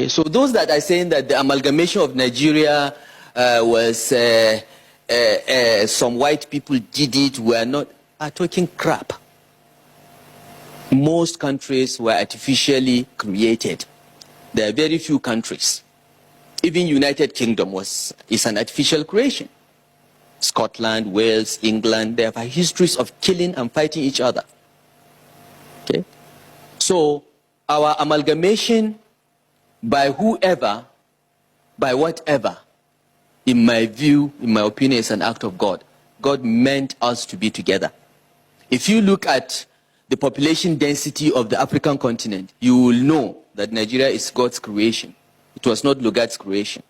Okay, so those that are saying that the amalgamation of Nigeria was some white people did it, were not, are talking crap. Most countries were artificially created. There are very few countries. Even United Kingdom is an artificial creation. Scotland, Wales, England, they have histories of killing and fighting each other. Okay? So our amalgamation by whoever, by whatever, in my view, in my opinion, is an act of God. God meant us to be together. If you look at the population density of the African continent, you will know that Nigeria is God's creation. It was not Lugat's creation.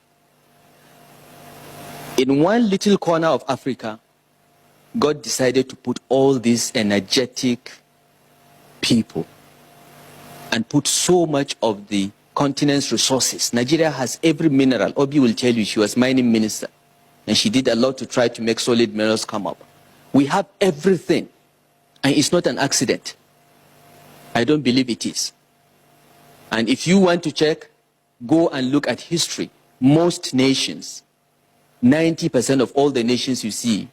In one little corner of Africa, God decided to put all these energetic people and put so much of the continent's resources. Nigeria has every mineral. Obi will tell you she was mining minister, and she did a lot to try to make solid minerals come up. We have everything, and it's not an accident. I don't believe it is. And if you want to check, go and look at history. Most nations, 90% of all the nations you see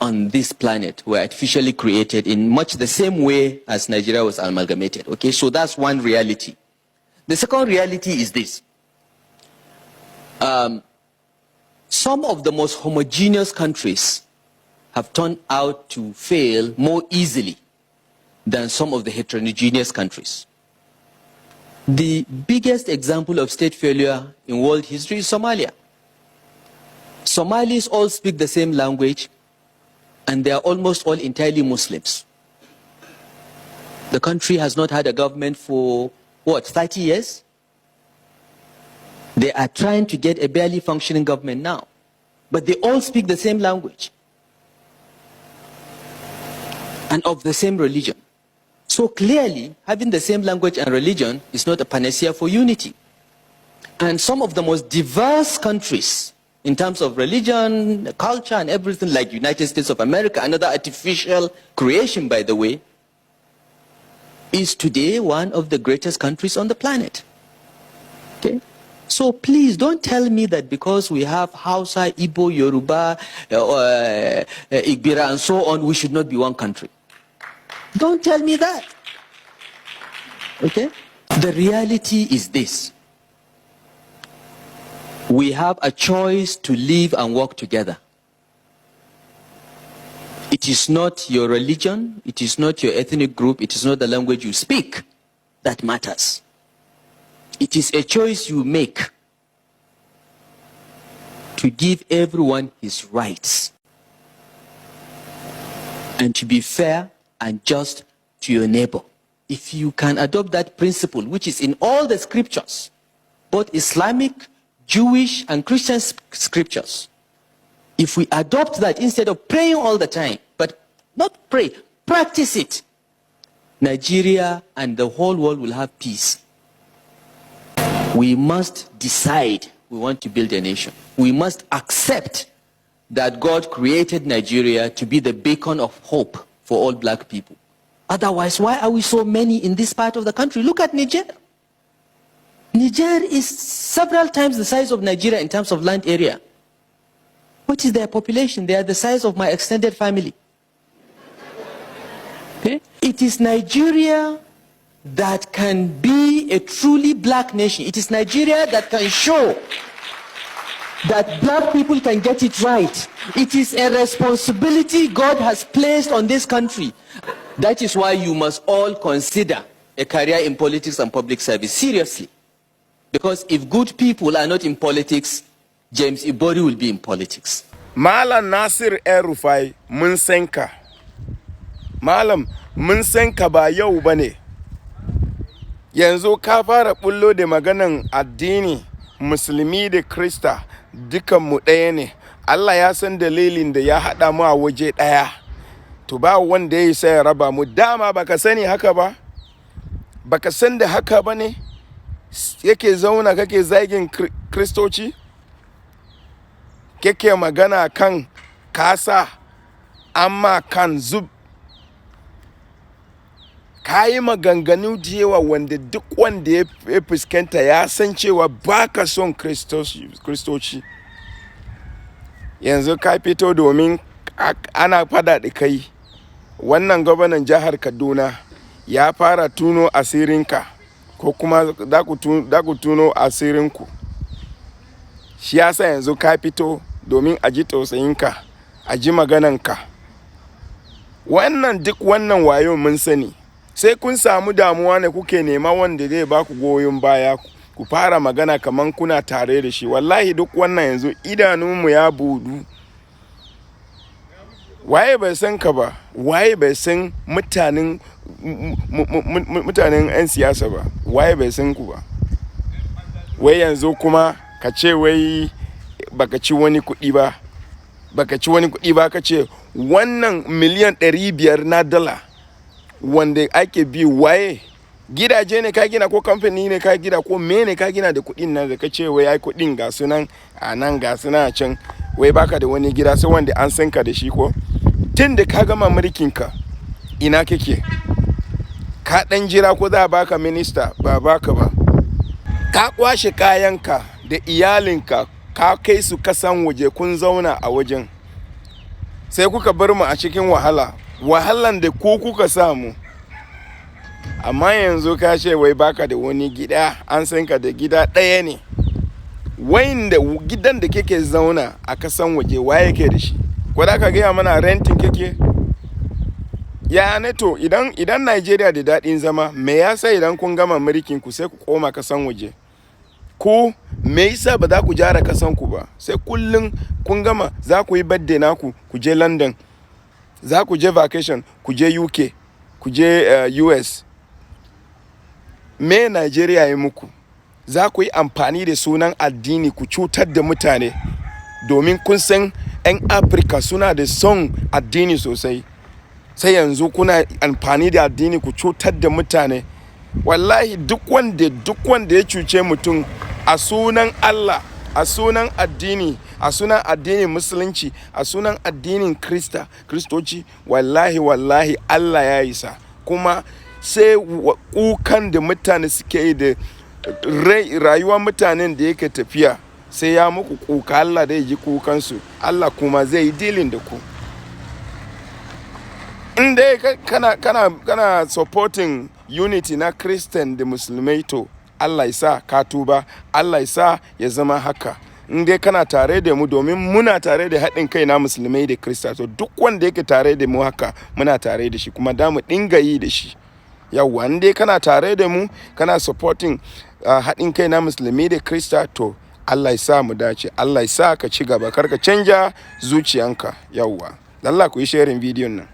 on this planet were artificially created in much the same way as Nigeria was amalgamated. Okay, so that's one reality. The second reality is this. Some of the most homogeneous countries have turned out to fail more easily than some of the heterogeneous countries. The biggest example of state failure in world history is Somalia. Somalis all speak the same language, and they are almost all entirely Muslims. The country has not had a government for, what, 30 years? They are trying to get a barely functioning government now, but they all speak the same language and of the same religion. So clearly, having the same language and religion is not a panacea for unity. And some of the most diverse countries in terms of religion, culture, and everything, like United States of America, another artificial creation, by the way, is today one of the greatest countries on the planet. Okay? So please don't tell me that because we have Hausa, Igbo, Yoruba, Igbira, and so on, we should not be one country. Don't tell me that. Okay? The reality is this. We have a choice to live and work together. It is not your religion, it is not your ethnic group, it is not the language you speak that matters. It is a choice you make to give everyone his rights and to be fair and just to your neighbor. If you can adopt that principle, which is in all the scriptures, both Islamic, Jewish, and Christian scriptures, if we adopt that instead of praying all the time, but not pray, practice it, Nigeria and the whole world will have peace. We must decide we want to build a nation. We must accept that God created Nigeria to be the beacon of hope for all black people. Otherwise, why are we so many in this part of the country? Look at Niger. Niger is several times the size of Nigeria in terms of land area. What is their population? They are the size of my extended family. Okay? It is Nigeria that can be a truly black nation. It is Nigeria that can show that black people can get it right. It is a responsibility God has placed on this country. That is why you must all consider a career in politics and public service seriously. Because if good people are not in politics, James Ibori will be in politics. Malam Nasir El-Rufai mun san ka. Malam mun san ka ba yau bane. Yanzu ka fara bullo da maganan addini, musulmi da Krista dukan mu ɗaya ne. Allah ya san dalilin da ya haɗa mu a waje ɗaya. To ba wanda ya sai raba mu, dama baka sani haka ba? Baka san da haka ba ne? Yake zauna kake zagin Kristoci? Kake magana kan kasa amma kan zub ka yi maganganu da yawa wanda duk wanda ya fuskanta ya san cewa ba ka son kristoci. Yanzu ka fito domin ana fada da kai. Wannan gwamnan jihar Kaduna ya fara tuno asirinka ko kuma za ku tuno asirinku. Shi yasa yanzu ka fito domin a ji tausayinka, a ji magananka. Duk wannan wayo mun sani. Sai kun samu damuwa ne kuke nema wanda zai ba ku goyon baya ku fara magana kaman kuna tare da shi. Wallahi duk wannan yanzu idanunmu ya budu. Waye bai san ka ba? Waye bai san mutanen 'yan siyasa ba? Waye bai san ku ba? Wai yanzu kuma ka ce wai baka ci wani kuɗi ba. Baka ci wani kuɗi ba ka ce wannan miliyan 500 na dala wanda ake bi waye? Gidaje ne ka gina ko kamfani ne ka gina ko mene ka gina da kuɗin nan da ka ce wai ai kuɗin ga sunan a nan ga sunan a can, wai baka da wani gida sai wanda an san ka da shi ko? Tun da ka gama mulkinka ina kake? Ka ɗan jira ko za a baka minista ba baka ba. Ka kwashe kayanka da iyalinka ka kai su kasan waje kun zauna a wajen. Sai kuka bar mu a cikin wahalan da ku kuka samu. Amma yanzu ka ce wai baka da wani gida, an san ka da gida ɗaya ne. Wanda gidan da kake zauna a kasan waje waye ke da shi? Ko da ka gaya mana rentin kake? Ya ne to idan Najeriya da daɗin zama, me yasa idan kun gama mulkin ku sai ku koma kasan waje? Ku me yasa ba za ku jara kasan ku ba? Sai kullum kun gama za ku yi birthday naku ku je London, za ku je vacation ku je UK, ku je US. Me Najeriya yi muku? Za ku yi amfani da sunan addini ku cutar da mutane domin kun san 'yan Afirka suna da son addini sosai. Sai yanzu kuna amfani da addini ku cutar da mutane. Wallahi duk wanda ya cuce mutum a sunan Allah, a sunan addini, a sunan addinin musulunci, a sunan addinin kristoci, wallahi Allah ya isa. Kuma sai kukan da mutane suke yi da rayuwar mutanen da yake tafiya, sai ya muku kuka, Allah da ya ji kukansu, Allah kuma zai yi dealing da ku. In dai kana supporting unity na Christian da Musulmai, to Allah ya sa ka tuba, Allah ya sa ya zama haka. In dai kana tare da mu, domin muna tare da haɗin kai na Musulmai da Kirista, to duk wanda yake tare da mu haka muna tare da shi kuma da mu dinga yi da shi. Yawwa, in dai kana tare da mu, kana supporting haɗin kai na Musulmai da Kirista, to Allah ya sa mu dace, Allah ya sa ka ci gaba, kar ka canja zuciyanka. Yawwa, Allah ku yi sharing bidiyon nan.